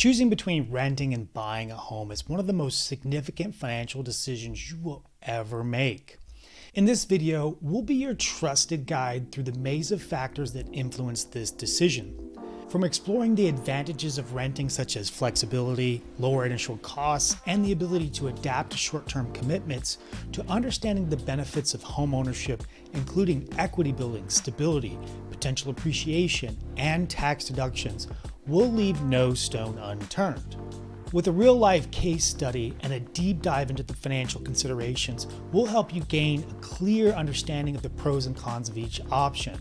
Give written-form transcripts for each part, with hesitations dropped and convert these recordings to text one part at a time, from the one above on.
Choosing between renting and buying a home is one of the most significant financial decisions you will ever make. In this video, we'll be your trusted guide through the maze of factors that influence this decision. From exploring the advantages of renting, such as flexibility, lower initial costs, and the ability to adapt to short-term commitments, to understanding the benefits of homeownership, including equity building, stability, potential appreciation, and tax deductions, we'll leave no stone unturned. With a real-life case study and a deep dive into the financial considerations, we'll help you gain a clear understanding of the pros and cons of each option.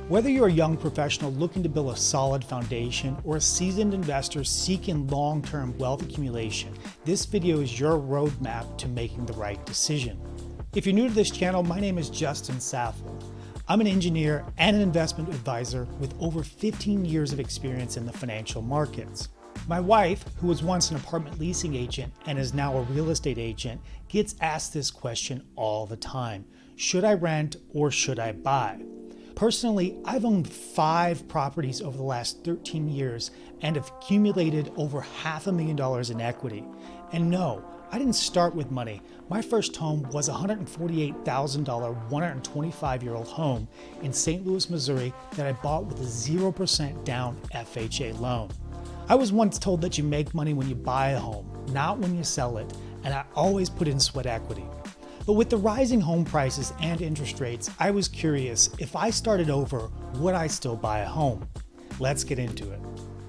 Whether you're a young professional looking to build a solid foundation or a seasoned investor seeking long-term wealth accumulation, this video is your roadmap to making the right decision. If you're new to this channel, my name is Justin Saffel. I'm an engineer and an investment advisor with over 15 years of experience in the financial markets. My wife, who was once an apartment leasing agent and is now a real estate agent, gets asked this question all the time. Should I rent or should I buy? Personally, I've owned 5 properties over the last 13 years and have accumulated over $500,000 in equity. And no, I didn't start with money. My first home was a $148,000 125-year-old home in St. Louis, Missouri that I bought with a 0% down FHA loan. I was once told that you make money when you buy a home, not when you sell it, and I always put in sweat equity. But with the rising home prices and interest rates, I was curious, if I started over, would I still buy a home? Let's get into it.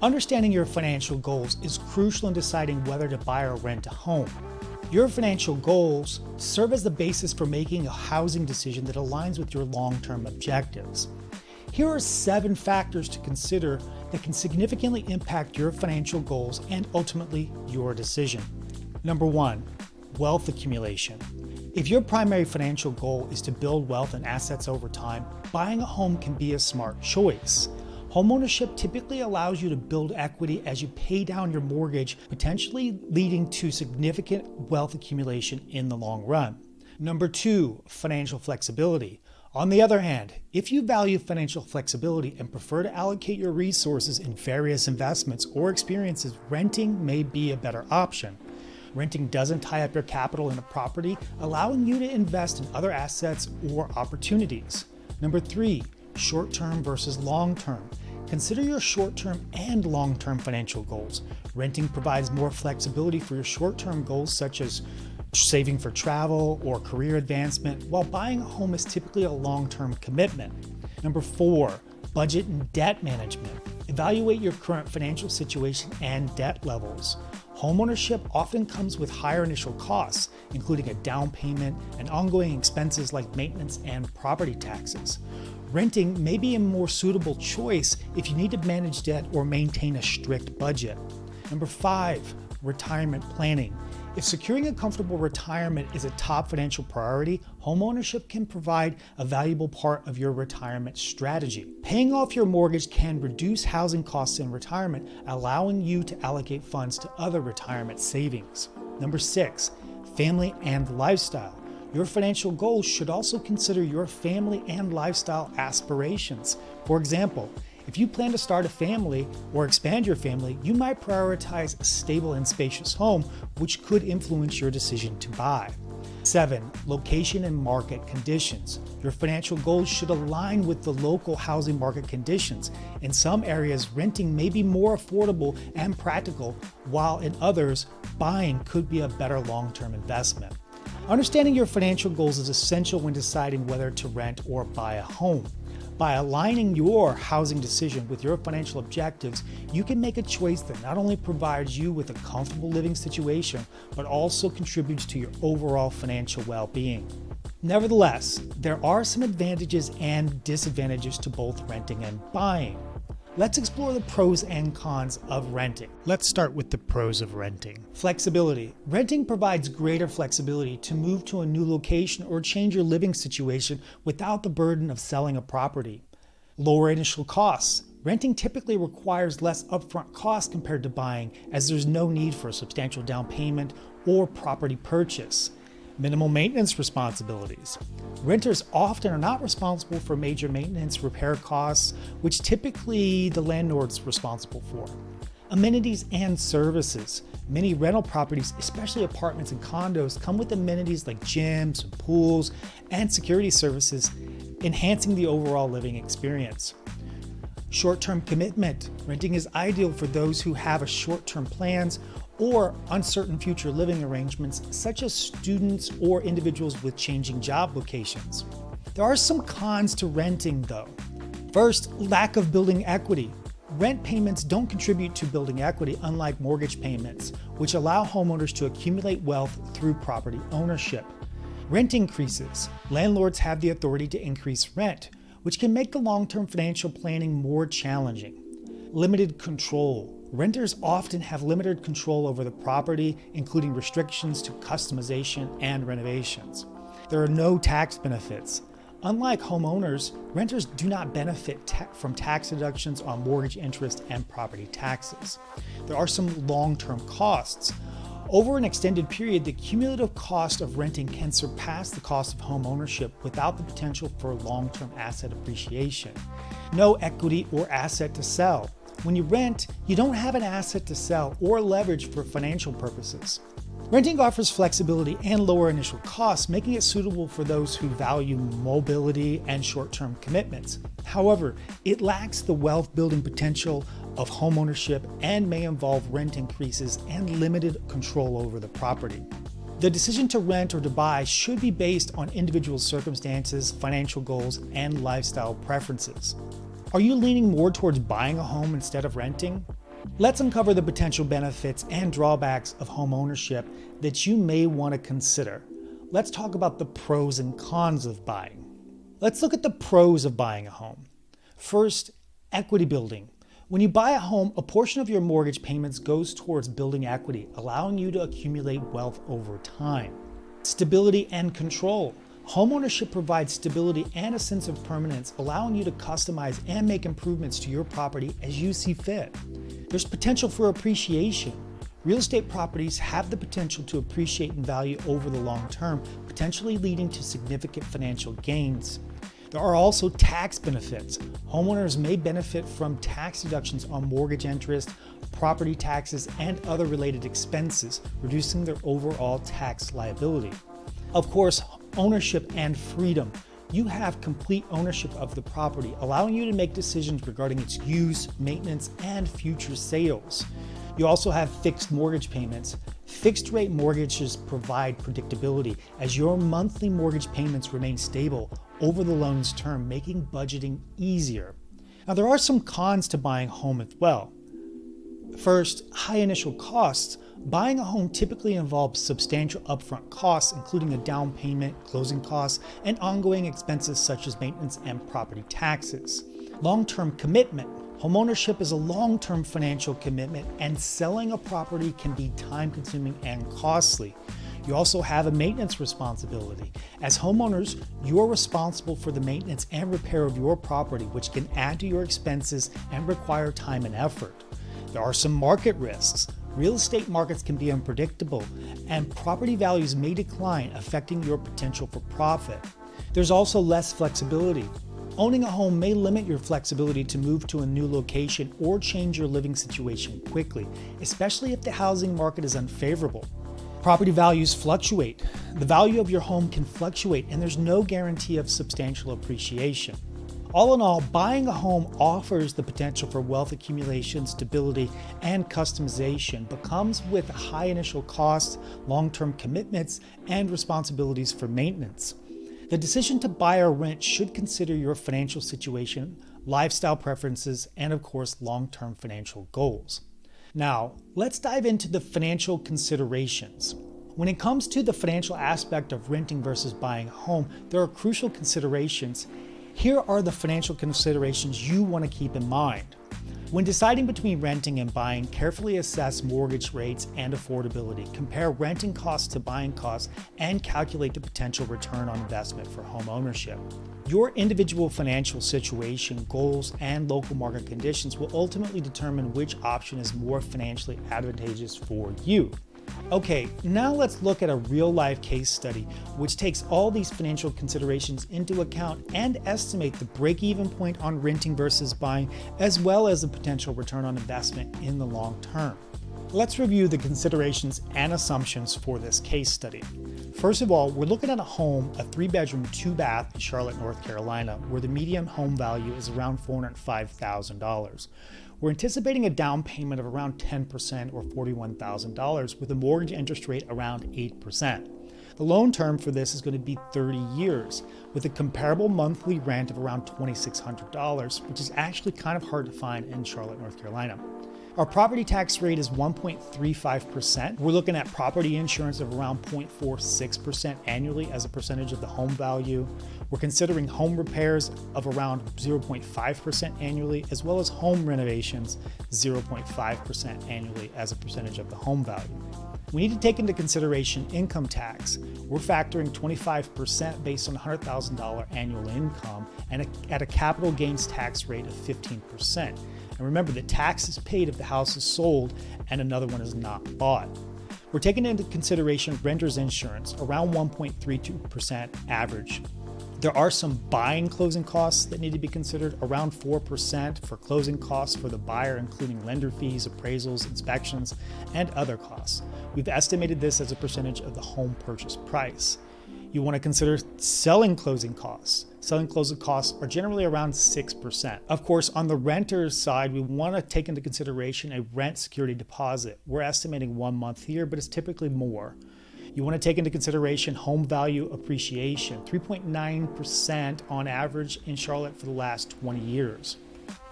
Understanding your financial goals is crucial in deciding whether to buy or rent a home. Your financial goals serve as the basis for making a housing decision that aligns with your long-term objectives. Here are 7 factors to consider that can significantly impact your financial goals and ultimately your decision. Number 1, wealth accumulation. If your primary financial goal is to build wealth and assets over time, buying a home can be a smart choice. Homeownership typically allows you to build equity as you pay down your mortgage, potentially leading to significant wealth accumulation in the long run. Number 2, financial flexibility. On the other hand, if you value financial flexibility and prefer to allocate your resources in various investments or experiences, renting may be a better option. Renting doesn't tie up your capital in a property, allowing you to invest in other assets or opportunities. Number 3, short-term versus long-term. Consider your short-term and long-term financial goals. Renting provides more flexibility for your short-term goals, such as saving for travel or career advancement, while buying a home is typically a long-term commitment. Number 4, budget and debt management. Evaluate your current financial situation and debt levels. Homeownership often comes with higher initial costs, including a down payment and ongoing expenses like maintenance and property taxes. Renting may be a more suitable choice if you need to manage debt or maintain a strict budget. Number 5, retirement planning. If securing a comfortable retirement is a top financial priority, homeownership can provide a valuable part of your retirement strategy. Paying off your mortgage can reduce housing costs in retirement, allowing you to allocate funds to other retirement savings. Number 6, family and lifestyle. Your financial goals should also consider your family and lifestyle aspirations. For example, if you plan to start a family or expand your family, you might prioritize a stable and spacious home, which could influence your decision to buy. 7, location and market conditions. Your financial goals should align with the local housing market conditions. In some areas, renting may be more affordable and practical, while in others, buying could be a better long-term investment. Understanding your financial goals is essential when deciding whether to rent or buy a home. By aligning your housing decision with your financial objectives, you can make a choice that not only provides you with a comfortable living situation, but also contributes to your overall financial well-being. Nevertheless, there are some advantages and disadvantages to both renting and buying. Let's explore the pros and cons of renting. Let's start with the pros of renting. Flexibility. Renting provides greater flexibility to move to a new location or change your living situation without the burden of selling a property. Lower initial costs. Renting typically requires less upfront costs compared to buying, as there's no need for a substantial down payment or property purchase. Minimal maintenance responsibilities. Renters often are not responsible for major maintenance repair costs, which typically the landlord's responsible for. Amenities and services. Many rental properties, especially apartments and condos, come with amenities like gyms, pools, and security services, enhancing the overall living experience. Short-term commitment. Renting is ideal for those who have a short-term plans or uncertain future living arrangements, such as students or individuals with changing job locations. There are some cons to renting though. First, lack of building equity. Rent payments don't contribute to building equity, unlike mortgage payments, which allow homeowners to accumulate wealth through property ownership. Rent increases. Landlords have the authority to increase rent, which can make the long-term financial planning more challenging. Limited control. Renters often have limited control over the property, including restrictions to customization and renovations. There are no tax benefits. Unlike homeowners, renters do not benefit from tax deductions on mortgage interest and property taxes. There are some long-term costs. Over an extended period, the cumulative cost of renting can surpass the cost of home ownership without the potential for long-term asset appreciation. No equity or asset to sell. When you rent, you don't have an asset to sell or leverage for financial purposes. Renting offers flexibility and lower initial costs, making it suitable for those who value mobility and short-term commitments. However, it lacks the wealth-building potential of homeownership and may involve rent increases and limited control over the property. The decision to rent or to buy should be based on individual circumstances, financial goals, and lifestyle preferences. Are you leaning more towards buying a home instead of renting? Let's uncover the potential benefits and drawbacks of home ownership that you may want to consider. Let's talk about the pros and cons of buying. Let's look at the pros of buying a home. First, equity building. When you buy a home, a portion of your mortgage payments goes towards building equity, allowing you to accumulate wealth over time. Stability and control. Homeownership provides stability and a sense of permanence, allowing you to customize and make improvements to your property as you see fit. There's potential for appreciation. Real estate properties have the potential to appreciate in value over the long term, potentially leading to significant financial gains. There are also tax benefits. Homeowners may benefit from tax deductions on mortgage interest, property taxes, and other related expenses, reducing their overall tax liability. Of course, ownership and freedom. You have complete ownership of the property, allowing you to make decisions regarding its use, maintenance, and future sales. You also have fixed mortgage payments. Fixed rate mortgages provide predictability as your monthly mortgage payments remain stable over the loan's term, making budgeting easier. Now, there are some cons to buying a home as well. First, high initial costs. Buying a home typically involves substantial upfront costs, including a down payment, closing costs, and ongoing expenses such as maintenance and property taxes. Long-term commitment. Homeownership is a long-term financial commitment, and selling a property can be time-consuming and costly. You also have a maintenance responsibility. As homeowners, you're responsible for the maintenance and repair of your property, which can add to your expenses and require time and effort. There are some market risks. Real estate markets can be unpredictable, and property values may decline, affecting your potential for profit. There's also less flexibility. Owning a home may limit your flexibility to move to a new location or change your living situation quickly, especially if the housing market is unfavorable. Property values fluctuate. The value of your home can fluctuate, and there's no guarantee of substantial appreciation. All in all, buying a home offers the potential for wealth accumulation, stability, and customization, but comes with high initial costs, long-term commitments, and responsibilities for maintenance. The decision to buy or rent should consider your financial situation, lifestyle preferences, and of course, long-term financial goals. Now, let's dive into the financial considerations. When it comes to the financial aspect of renting versus buying a home, there are crucial considerations. Here are the financial considerations you want to keep in mind. When deciding between renting and buying, carefully assess mortgage rates and affordability. Compare renting costs to buying costs and calculate the potential return on investment for home ownership. Your individual financial situation, goals, and local market conditions will ultimately determine which option is more financially advantageous for you. Okay, now let's look at a real-life case study which takes all these financial considerations into account and estimate the break-even point on renting versus buying, as well as the potential return on investment in the long term. Let's review the considerations and assumptions for this case study. First of all, we're looking at a home, a 3-bedroom, 2-bath in Charlotte, North Carolina, where the median home value is around $405,000. We're anticipating a down payment of around 10% or $41,000 with a mortgage interest rate around 8%. The loan term for this is going to be 30 years with a comparable monthly rent of around $2,600, which is actually kind of hard to find in Charlotte, North Carolina. Our property tax rate is 1.35%. We're looking at property insurance of around 0.46% annually as a percentage of the home value. We're considering home repairs of around 0.5% annually, as well as home renovations 0.5% annually as a percentage of the home value. We need to take into consideration income tax. We're factoring 25% based on $100,000 annual income and at a capital gains tax rate of 15%. And remember, the tax is paid if the house is sold and another one is not bought. We're taking into consideration renter's insurance, around 1.32% average. There are some buying closing costs that need to be considered, around 4% for closing costs for the buyer, including lender fees, appraisals, inspections, and other costs. We've estimated this as a percentage of the home purchase price. You want to consider selling closing costs. Selling closing costs are generally around 6%. Of course, on the renter's side, we want to take into consideration a rent security deposit. We're estimating 1 month here, but it's typically more. You want to take into consideration home value appreciation, 3.9% on average in Charlotte for the last 20 years.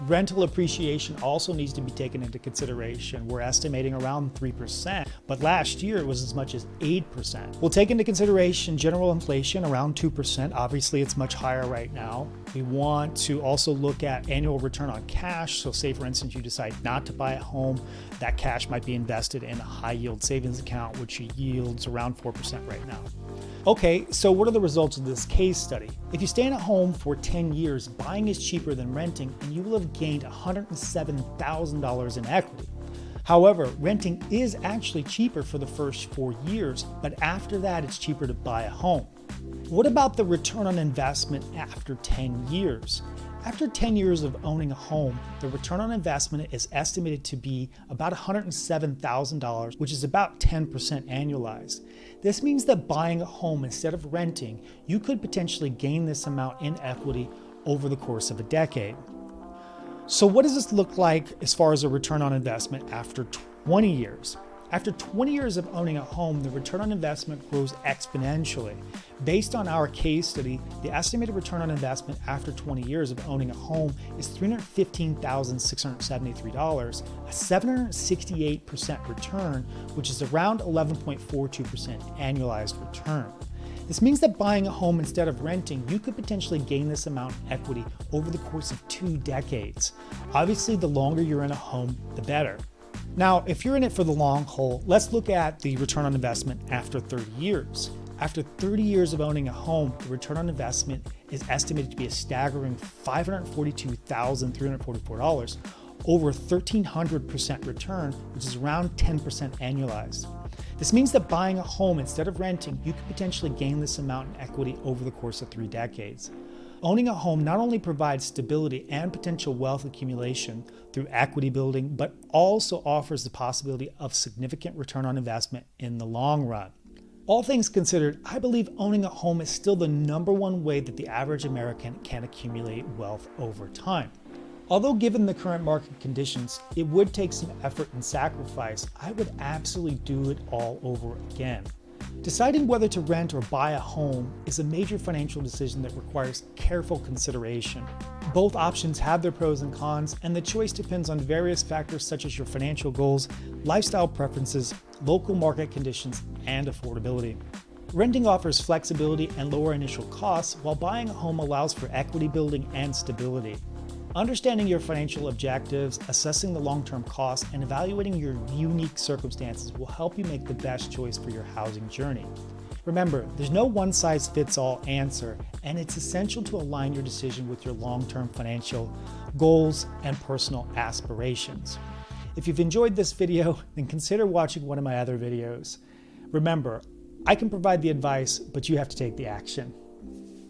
Rental appreciation also needs to be taken into consideration. We're estimating around 3%, but last year it was as much as 8%. We'll take into consideration general inflation, around 2%. Obviously, it's much higher right now. We want to also look at annual return on cash. So say, for instance, you decide not to buy a home, that cash might be invested in a high yield savings account, which yields around 4% right now. Okay, so what are the results of this case study? If you stay in a home for 10 years, buying is cheaper than renting, and you will have gained $107,000 in equity. However, renting is actually cheaper for the first 4 years, but after that, it's cheaper to buy a home. What about the return on investment after 10 years? After 10 years of owning a home, the return on investment is estimated to be about $107,000, which is about 10% annualized. This means that buying a home instead of renting, you could potentially gain this amount in equity over the course of a decade. So what does this look like as far as a return on investment after 20 years? After 20 years of owning a home, the return on investment grows exponentially. Based on our case study, the estimated return on investment after 20 years of owning a home is $315,673, a 768% return, which is around 11.42% annualized return. This means that buying a home instead of renting, you could potentially gain this amount in equity over the course of 2 decades. Obviously, the longer you're in a home, the better. Now, if you're in it for the long haul, let's look at the return on investment after 30 years. After 30 years of owning a home, the return on investment is estimated to be a staggering $542,344, over 1,300% return, which is around 10% annualized. This means that buying a home instead of renting, you could potentially gain this amount in equity over the course of 3 decades. Owning a home not only provides stability and potential wealth accumulation through equity building, but also offers the possibility of significant return on investment in the long run. All things considered, I believe owning a home is still the #1 way that the average American can accumulate wealth over time. Although given the current market conditions, it would take some effort and sacrifice, I would absolutely do it all over again. Deciding whether to rent or buy a home is a major financial decision that requires careful consideration. Both options have their pros and cons, and the choice depends on various factors such as your financial goals, lifestyle preferences, local market conditions, and affordability. Renting offers flexibility and lower initial costs, while buying a home allows for equity building and stability. Understanding your financial objectives, assessing the long-term costs, and evaluating your unique circumstances will help you make the best choice for your housing journey. Remember, there's no one-size-fits-all answer, and it's essential to align your decision with your long-term financial goals and personal aspirations. If you've enjoyed this video, then consider watching one of my other videos. Remember, I can provide the advice, but you have to take the action.